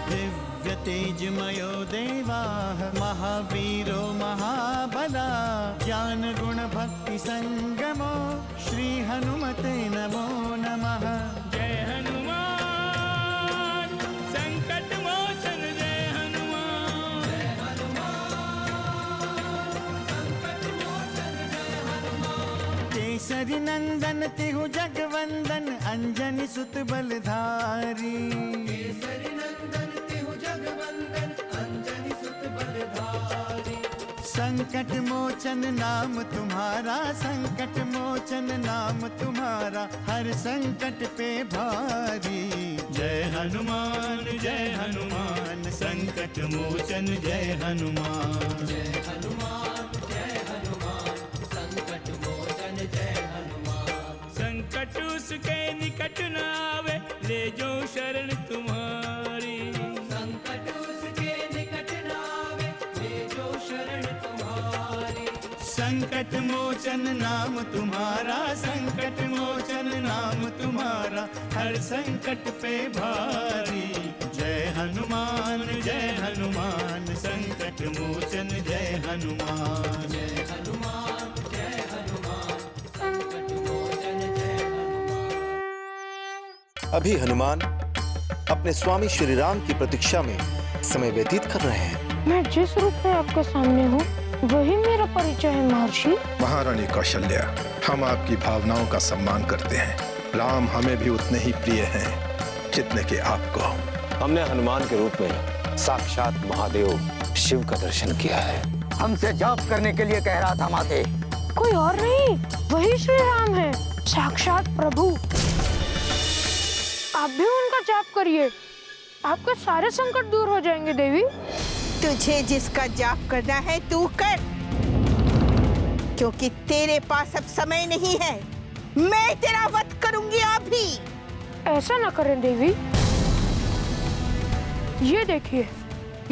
दिव्य तेजमयो देवाः महावीरो महाबला ज्ञान गुण भक्ति संगमो श्री हनुमते नमो नमः। जय हनुमान संकट मोचन जय हनुमान। जय हनुमान संकट मोचन जय हनुमान। केसरी नंदन तिहु जगवंदन अंजनी सुत बलधारी। केसरी नंदन तिहु जगवंदन अंजनी सुत बलधारी। संकट मोचन नाम तुम्हारा संकट मोचन नाम तुम्हारा हर संकट पे भारी। जय हनुमान संकट मोचन जय हनुमान। जय हनुमान संकट मोचन जय हनुमान। संकट उसके निकट न आवे ले जो शरण तुम्हारी। संकट उसके निकट न आवे ले जो शरण तुम्हारी। संकट मोचन नाम तुम्हारा संकट मोचन नाम तुम्हारा हर संकट पे भारी। जय हनुमान संकट मोचन जय हनुमान। जय हनुमान संकट मोचन जय हनुमान। अभी हनुमान अपने स्वामी श्री राम की प्रतीक्षा में समय व्यतीत कर रहे हैं। मैं जिस रूप में आपके सामने हूँ वही मेरा परिचय है महर्षि। महारानी कौशल्या, हम आपकी भावनाओं का सम्मान करते हैं। राम हमें भी उतने ही प्रिय हैं जितने कि आपको। हमने हनुमान के रूप में साक्षात महादेव शिव का दर्शन किया है। हमसे जाप करने के लिए कह रहा था माते। कोई और नहीं, वही श्री राम है, साक्षात प्रभु। आप भी उनका जाप करिए, आपके सारे संकट दूर हो जाएंगे देवी। तुझे जिसका जाप करना है तू कर, क्योंकि तेरे पास अब समय नहीं है। मैं तेरा वध करूंगी अभी। ऐसा न करें देवी, ये देखिए,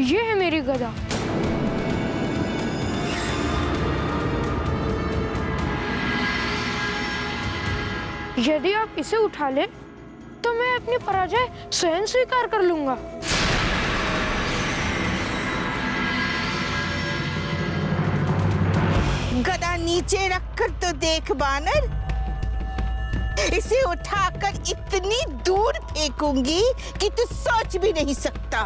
ये है मेरी गदा। यदि आप इसे उठा लें तो मैं अपनी पराजय स्वयं स्वीकार कर लूंगा। गदा नीचे रखकर तो देख बानर, इसे उठाकर इतनी दूर फेंकूंगी कि तू सोच भी नहीं सकता।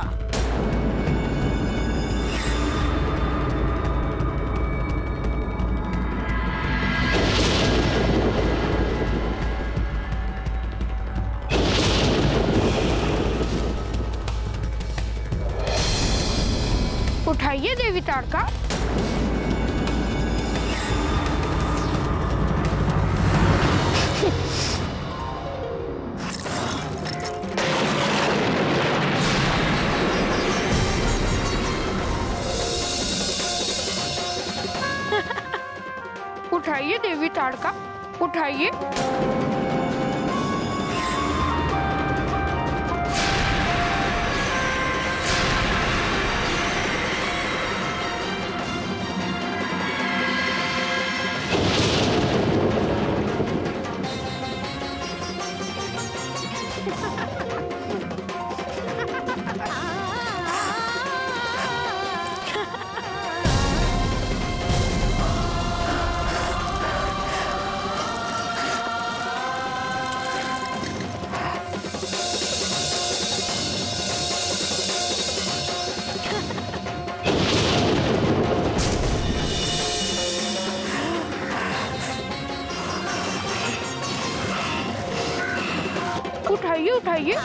उठाइए देवी ताड़का। उठाइए देवी ताड़का, उठाइए। उठाइए उठाइए।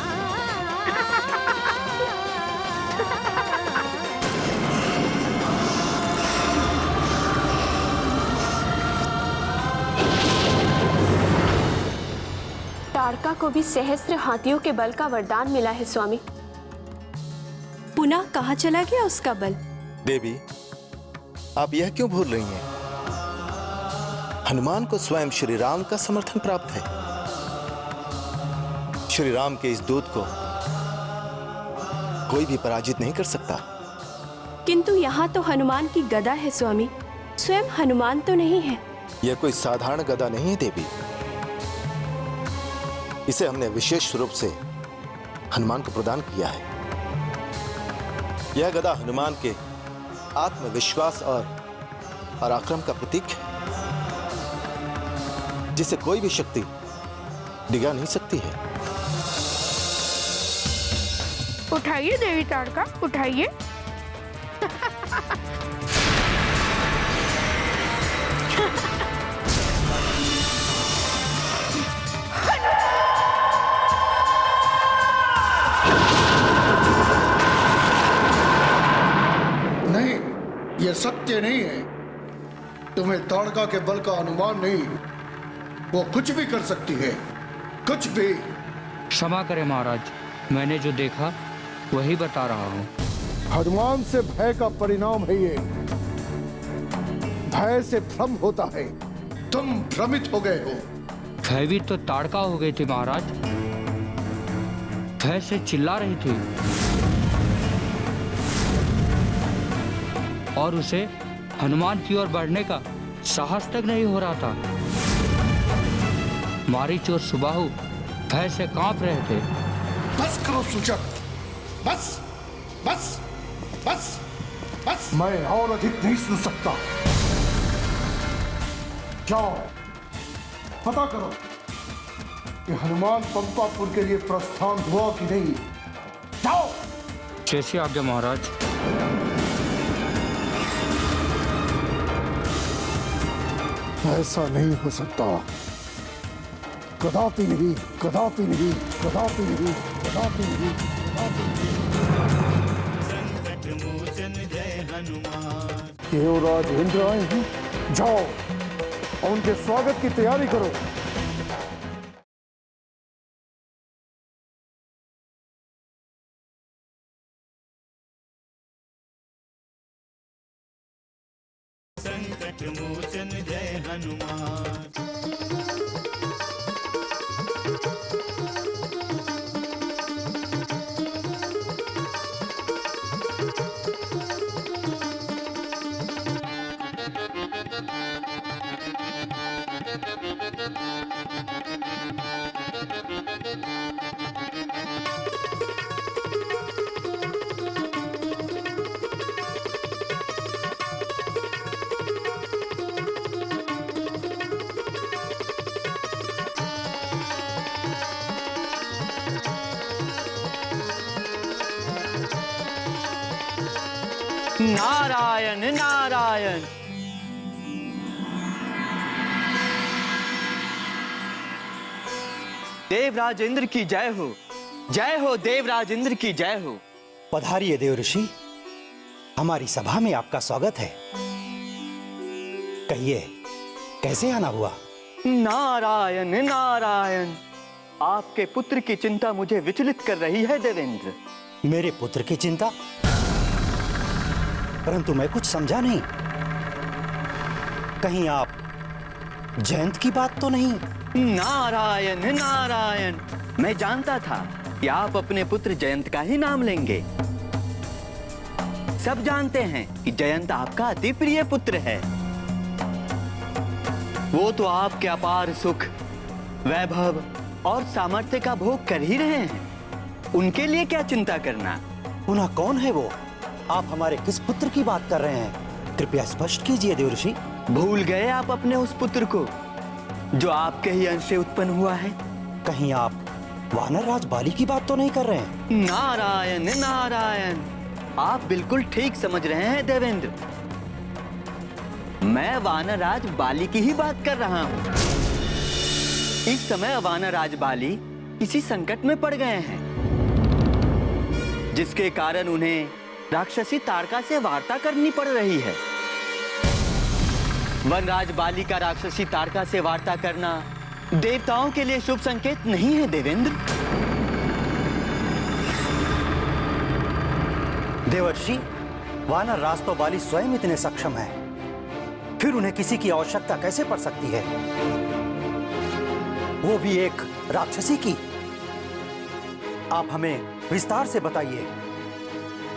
ताड़का को भी सहस्त्र हाथियों के बल का वरदान मिला है स्वामी। पुनः कहाँ चला गया उसका बल? देवी, आप यह क्यों भूल रही हैं? हनुमान को स्वयं श्री राम का समर्थन प्राप्त है। श्री राम के इस दूत को कोई भी पराजित नहीं कर सकता। किंतु यहाँ तो हनुमान की गदा है स्वामी, स्वयं हनुमान तो नहीं है। यह कोई साधारण गदा नहीं है देवी, इसे हमने विशेष रूप से हनुमान को प्रदान किया है। यह गदा हनुमान के आत्मविश्वास और पराक्रम का प्रतीक है, जिसे कोई भी शक्ति डिगा नहीं सकती है। उठाइए देवी ताड़का, उठाइए। नहीं, यह सत्य नहीं है। तुम्हें ताड़का के बल का अनुमान नहीं। वो कुछ भी कर सकती है, कुछ भी। क्षमा करें महाराज, मैंने जो देखा वही बता रहा हूँ। हनुमान से भय का परिणाम है ये। भय से भ्रम होता है। तुम भ्रमित हो गए हो। भयभीत तो ताड़का हो गई थी महाराज, भय से चिल्ला रही थी और उसे हनुमान की ओर बढ़ने का साहस तक नहीं हो रहा था। मारीच और सुबाहु भय से कांप रहे थे। बस करो सूचक, बस बस बस बस। मैं और अधिक नहीं सुन सकता। जाओ पता करो कि हनुमान पंपापुर के लिए प्रस्थान हुआ कि नहीं। जाओ। जैसे आज्ञा महाराज। ऐसा नहीं हो सकता, कदापि नहीं, कदापि नहीं, कदापि नहीं, कदापि नहीं, कदापि नहीं। संकट मोचन जय हनुमान। देवराज इंद्र आए हैं, जाओ और उनके स्वागत की तैयारी करो। संकट मोचन जय हनुमान। नारायण नारायण। देवराज इंद्र की जय हो, जय हो देवराज इंद्र की जय हो। पधारिए देव ऋषि, हमारी सभा में आपका स्वागत है। कहिए कैसे आना हुआ? नारायण नारायण। आपके पुत्र की चिंता मुझे विचलित कर रही है देवेंद्र। मेरे पुत्र की चिंता? परंतु मैं कुछ समझा नहीं। कहीं आप जयंत की बात तो नहीं? नारायण नारायण। मैं जानता था कि आप अपने पुत्र जयंत का ही नाम लेंगे। सब जानते हैं कि जयंत आपका अति प्रिय पुत्र है। वो तो आपके अपार सुख, वैभव और सामर्थ्य का भोग कर ही रहे हैं। उनके लिए क्या चिंता करना। पुनः कौन है वो? आप हमारे किस पुत्र की बात कर रहे हैं? कृपया स्पष्ट कीजिए देव ऋषि। भूल गए आप अपने उस पुत्र को जो आपके ही अंश से उत्पन्न हुआ है? कहीं आप वानर राज बाली की बात तो नहीं कर रहे हैं? नारायण नारायण। आप बिल्कुल ठीक समझ रहे हैं देवेंद्र। मैं वानर राज बाली की ही बात कर रहा हूँ। इस समय वानर राज बाली किसी संकट में पड़ गए हैं, जिसके कारण उन्हें राक्षसी ताड़का से वार्ता करनी पड़ रही है। वनराज बाली का राक्षसी ताड़का से वार्ता करना देवताओं के लिए शुभ संकेत नहीं है देवेंद्र। देवर्षि, वानर राज तो बाली स्वयं इतने सक्षम है, फिर उन्हें किसी की आवश्यकता कैसे पड़ सकती है? वो भी एक राक्षसी की। आप हमें विस्तार से बताइए,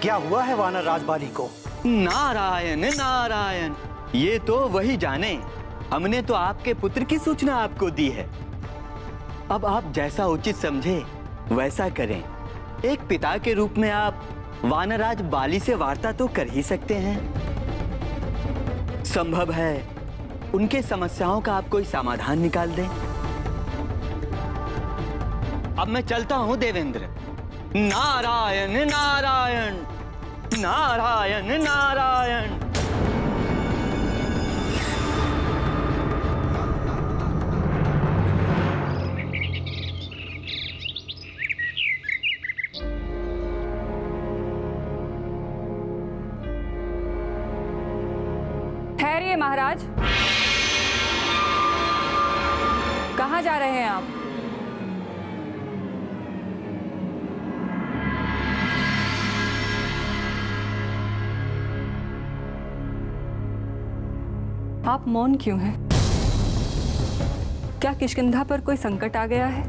क्या हुआ है वानर राज बाली को? नारायण नारायण। ये तो वही जाने। हमने तो आपके पुत्र की सूचना आपको दी है। अब आप जैसा उचित समझे वैसा करें। एक पिता के रूप में आप वानराज बाली से वार्ता तो कर ही सकते हैं। संभव है उनके समस्याओं का आप कोई समाधान निकाल दें। अब मैं चलता हूं देवेंद्र। नारायण नारायण नारायण नारायण। ठहरिए महाराज, कहाँ जा रहे हैं आप? आप मौन क्यों हैं? क्या किष्किंधा पर कोई संकट आ गया है?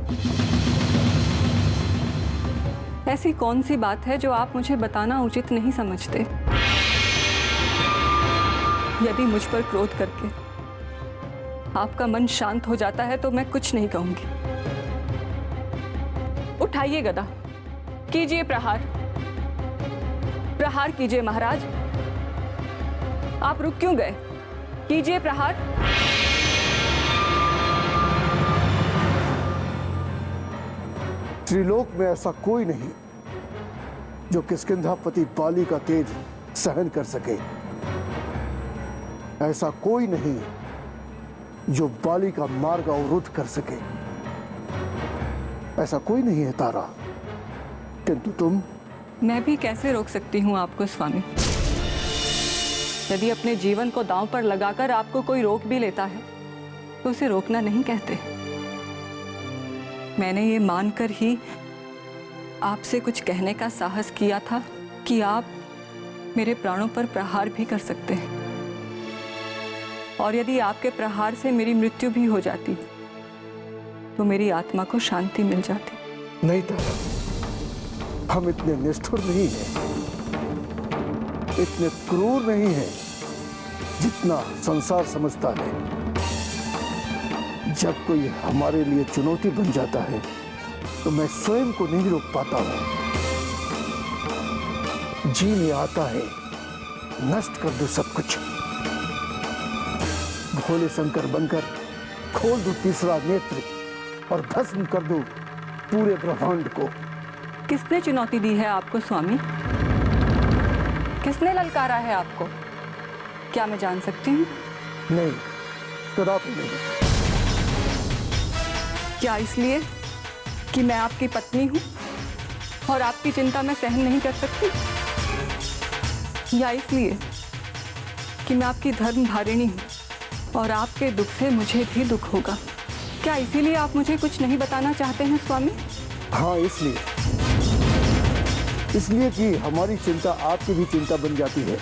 ऐसी कौन सी बात है जो आप मुझे बताना उचित नहीं समझते? यदि मुझ पर क्रोध करके आपका मन शांत हो जाता है तो मैं कुछ नहीं कहूंगी। उठाइए गदा, कीजिए प्रहार। प्रहार कीजिए महाराज। आप रुक क्यों गए? कीजिए प्रहार। त्रिलोक में ऐसा कोई नहीं जो किष्किंधापति बाली का तेज सहन कर सके। ऐसा कोई नहीं जो बाली का मार्ग अवरुद्ध कर सके। ऐसा कोई नहीं है तारा, किंतु तुम। मैं भी कैसे रोक सकती हूँ आपको स्वामी? यदि अपने जीवन को दांव पर लगाकर आपको कोई रोक भी लेता है तो उसे रोकना नहीं कहते। मैंने ये मानकर ही आपसे कुछ कहने का साहस किया था कि आप मेरे प्राणों पर प्रहार भी कर सकते हैं, और यदि आपके प्रहार से मेरी मृत्यु भी हो जाती तो मेरी आत्मा को शांति मिल जाती। नहीं तारा, हम इतने निष्ठुर नहीं हैं, इतने क्रूर नहीं हैं जितना संसार समझता है। जब कोई हमारे लिए चुनौती बन जाता है तो मैं स्वयं को नहीं रोक पाता हूं। जी में आता है नष्ट कर दो सब कुछ। भोले शंकर बनकर खोल दूं तीसरा नेत्र और भस्म कर दूं पूरे ब्रह्मांड को। किसने चुनौती दी है आपको स्वामी? किसने ललकारा है आपको? क्या मैं जान सकती हूँ? नहीं, कदापि नहीं। क्या इसलिए कि मैं आपकी पत्नी हूँ और आपकी चिंता मैं सहन नहीं कर सकती? या इसलिए कि मैं आपकी धर्म भारिणी हूँ और आपके दुख से मुझे भी दुख होगा? क्या इसीलिए आप मुझे कुछ नहीं बताना चाहते हैं स्वामी? हाँ, इसलिए कि हमारी चिंता आपकी भी चिंता बन जाती है,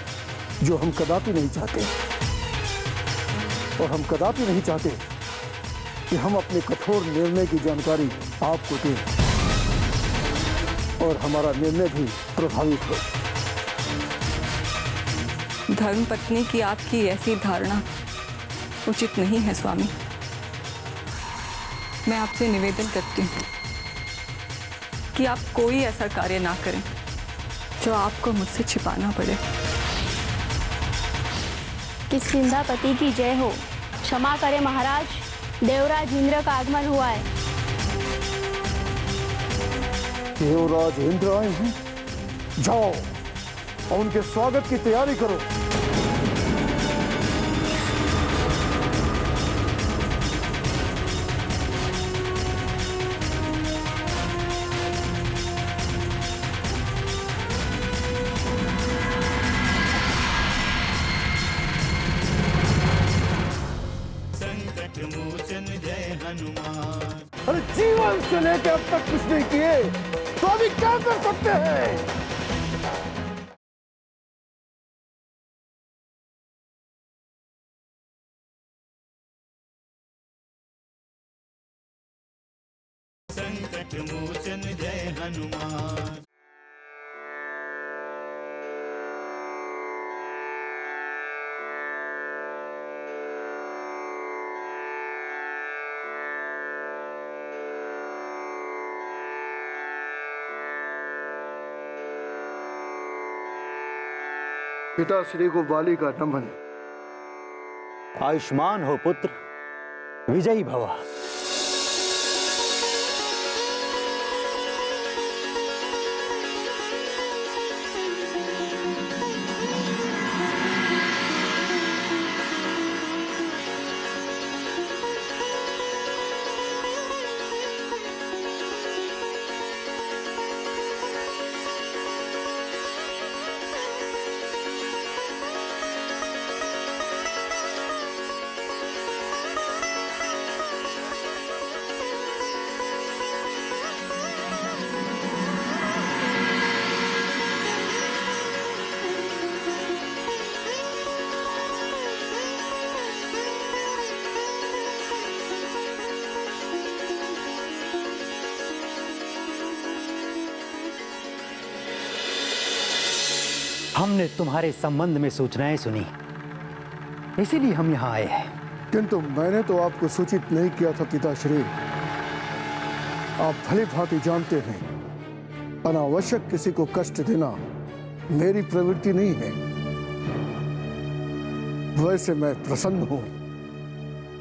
जो हम कदापि नहीं चाहते। और हम कदापि नहीं चाहते कि हम अपने कठोर निर्णय की जानकारी आपको दें और हमारा निर्णय भी प्रभावित हो। धर्मपत्नी की आपकी ऐसी धारणा उचित नहीं है स्वामी। मैं आपसे निवेदन करती हूँ कि आप कोई ऐसा कार्य ना करें जो आपको मुझसे छिपाना पड़े। किष्किंधापति की जय हो। क्षमा करें महाराज, देवराज इंद्र का आगमन हुआ है। देवराज इंद्र आए हैं? जाओ और उनके स्वागत की तैयारी करो। संकट मोचन जय हनुमान। अरे जीवन से लेकर अब तक कुछ नहीं किए तो अभी क्या कर सकते हैं? संकट मोचन जय हनुमान। पिताश्री को बाली का नमन। आयुष्मान हो पुत्र, विजयी भव। हमने तुम्हारे संबंध में सूचनाएं सुनी, इसीलिए हम यहाँ आए हैं। किंतु मैंने तो आपको सूचित नहीं किया था पिताश्री। आप भली भांति जानते हैं, अनावश्यक किसी को कष्ट देना मेरी प्रवृत्ति नहीं है। वैसे मैं प्रसन्न हूं,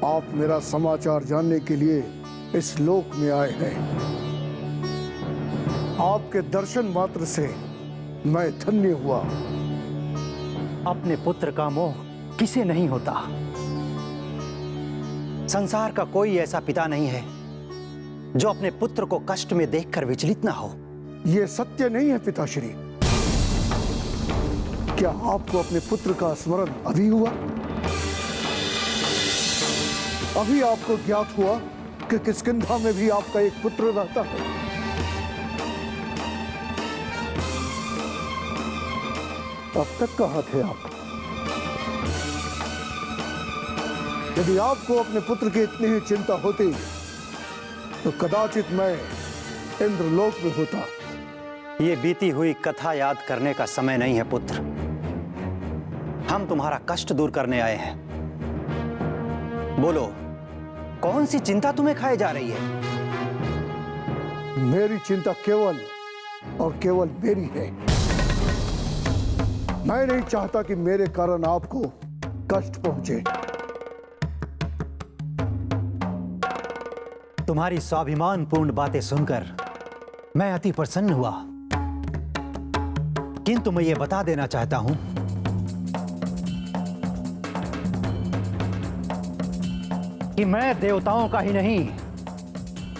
आप मेरा समाचार जानने के लिए इस लोक में आए हैं। आपके दर्शन मात्र से मैं धन्य हुआ। अपने पुत्र का मोह किसे नहीं होता। संसार का कोई ऐसा पिता नहीं है जो अपने पुत्र को कष्ट में देखकर विचलित ना हो। यह सत्य नहीं है पिताश्री। क्या आपको अपने पुत्र का स्मरण अभी हुआ? अभी आपको ज्ञात हुआ कि किष्किंधा में भी आपका एक पुत्र रहता है। अब तक कहाँ थे आप? यदि आपको अपने पुत्र की इतनी ही चिंता होती तो कदाचित मैं इंद्रलोक में होता। ये बीती हुई कथा याद करने का समय नहीं है पुत्र। हम तुम्हारा कष्ट दूर करने आए हैं। बोलो, कौन सी चिंता तुम्हें खाए जा रही है? मेरी चिंता केवल और केवल मेरी है। मैं नहीं चाहता कि मेरे कारण आपको कष्ट पहुंचे। तुम्हारी स्वाभिमानपूर्ण बातें सुनकर मैं अति प्रसन्न हुआ, किंतु मैं ये बता देना चाहता हूं कि मैं देवताओं का ही नहीं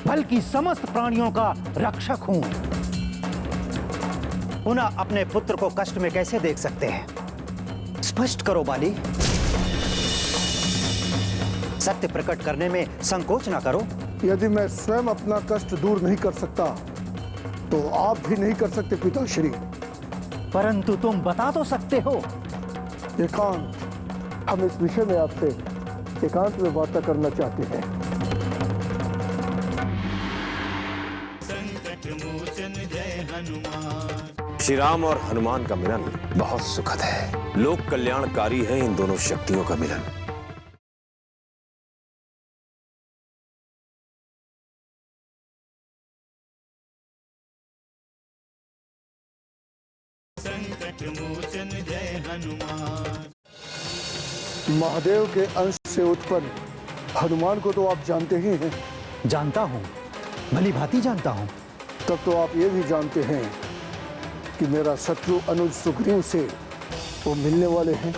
बल्कि समस्त प्राणियों का रक्षक हूं। पुनः अपने पुत्र को कष्ट में कैसे देख सकते हैं? स्पष्ट करो बाली। सत्य प्रकट करने में संकोच ना करो। यदि मैं स्वयं अपना कष्ट दूर नहीं कर सकता तो आप भी नहीं कर सकते पिताश्री। परंतु तुम बता तो सकते हो। एकांत, हम इस विषय में आपसे एकांत में वार्ता करना चाहते हैं। संकट मोचन जय हनुमान। श्री राम और हनुमान का मिलन बहुत सुखद है। लोक कल्याणकारी है इन दोनों शक्तियों का मिलन। संकट मोचन जय हनुमान। महादेव के अंश से उत्पन्न हनुमान को तो आप जानते ही हैं। जानता हूं, भली भांति जानता हूं। तब तो आप ये भी जानते हैं कि मेरा शत्रु अनुज सुग्रीव से वो मिलने वाले हैं।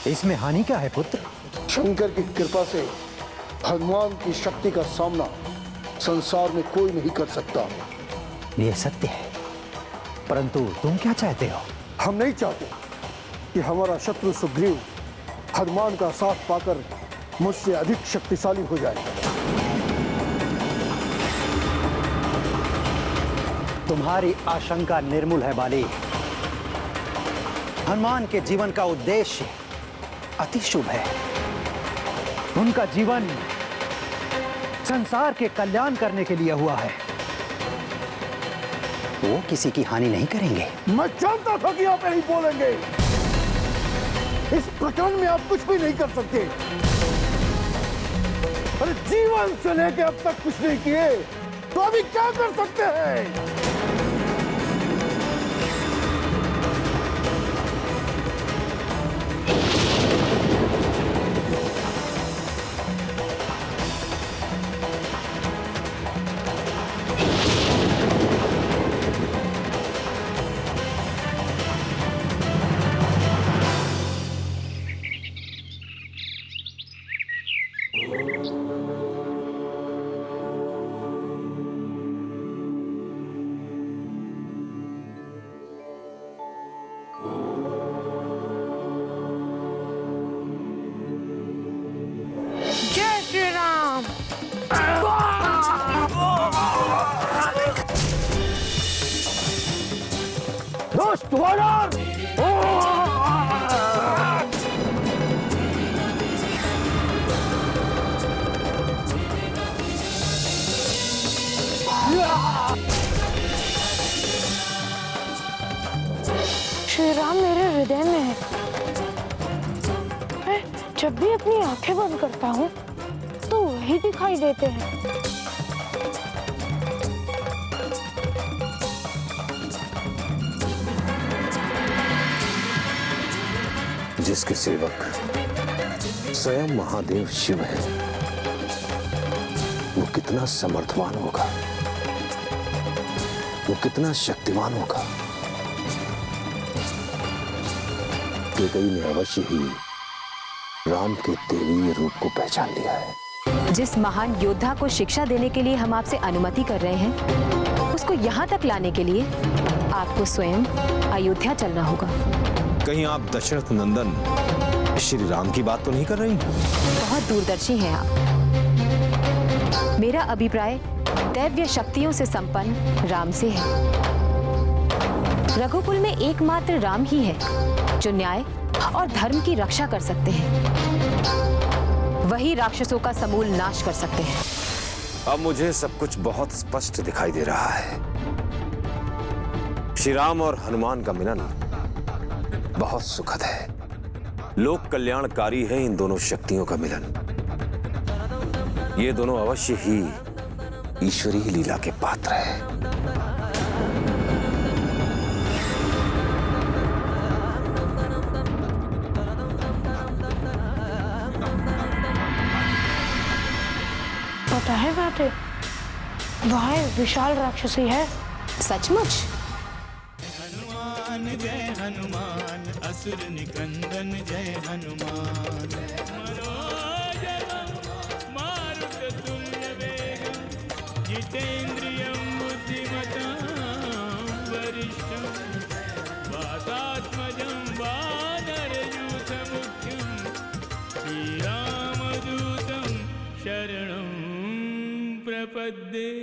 इसमें हानि क्या है पुत्र? शंकर की कृपा से हनुमान की शक्ति का सामना संसार में कोई नहीं कर सकता। ये सत्य है, परंतु तुम क्या चाहते हो? हम नहीं चाहते कि हमारा शत्रु सुग्रीव हनुमान का साथ पाकर मुझसे अधिक शक्तिशाली हो जाए। तुम्हारी आशंका निर्मूल है बाली। हनुमान के जीवन का उद्देश्य अति शुभ है। उनका जीवन संसार के कल्याण करने के लिए हुआ है। वो किसी की हानि नहीं करेंगे। मैं जानता था कि आप यही बोलेंगे। इस प्रकरण में आप कुछ भी नहीं कर सकते। अरे जीवन से लेकर अब तक कुछ नहीं किए तो अभी क्या कर सकते हैं? दुष्ट वानर! श्री राम मेरे हृदय में है। मैं जब भी अपनी आंखें बंद करता हूँ तो वही दिखाई देते हैं। जिसके सेवक स्वयं महादेव शिव है, वो कितना समर्थवान होगा, वो कितना शक्तिवान होगा। कैकेयी ने अवश्य ही राम के देवीय रूप को पहचान लिया है। जिस महान योद्धा को शिक्षा देने के लिए हम आपसे अनुमति कर रहे हैं, उसको यहाँ तक लाने के लिए आपको स्वयं अयोध्या चलना होगा। कहीं आप दशरथ नंदन श्री राम की बात तो नहीं कर रही? बहुत दूरदर्शी हैं आप। मेरा अभिप्राय दैव्य शक्तियों से संपन्न राम से है। रघुकुल में एकमात्र राम ही है जो न्याय और धर्म की रक्षा कर सकते हैं। वही राक्षसों का समूल नाश कर सकते हैं। अब मुझे सब कुछ बहुत स्पष्ट दिखाई दे रहा है। श्री राम और हनुमान का मिलन बहुत सुखद है। लोक कल्याणकारी है इन दोनों शक्तियों का मिलन। ये दोनों अवश्य ही ईश्वरीय लीला के पात्र हैं। पता है बातें, वहाँ एक विशाल राक्षसी है। सचमुच? हनुमान जय हनुमान, असुर निकंदन जय हनुमान। मनोजवं मारुततुल्य वेगं, जितेन्द्रियं बुद्धिमतां वरिष्ठं, वातात्मजं वानरयूथमुख्यं, श्रीरामदूतं शरणं प्रपद्ये।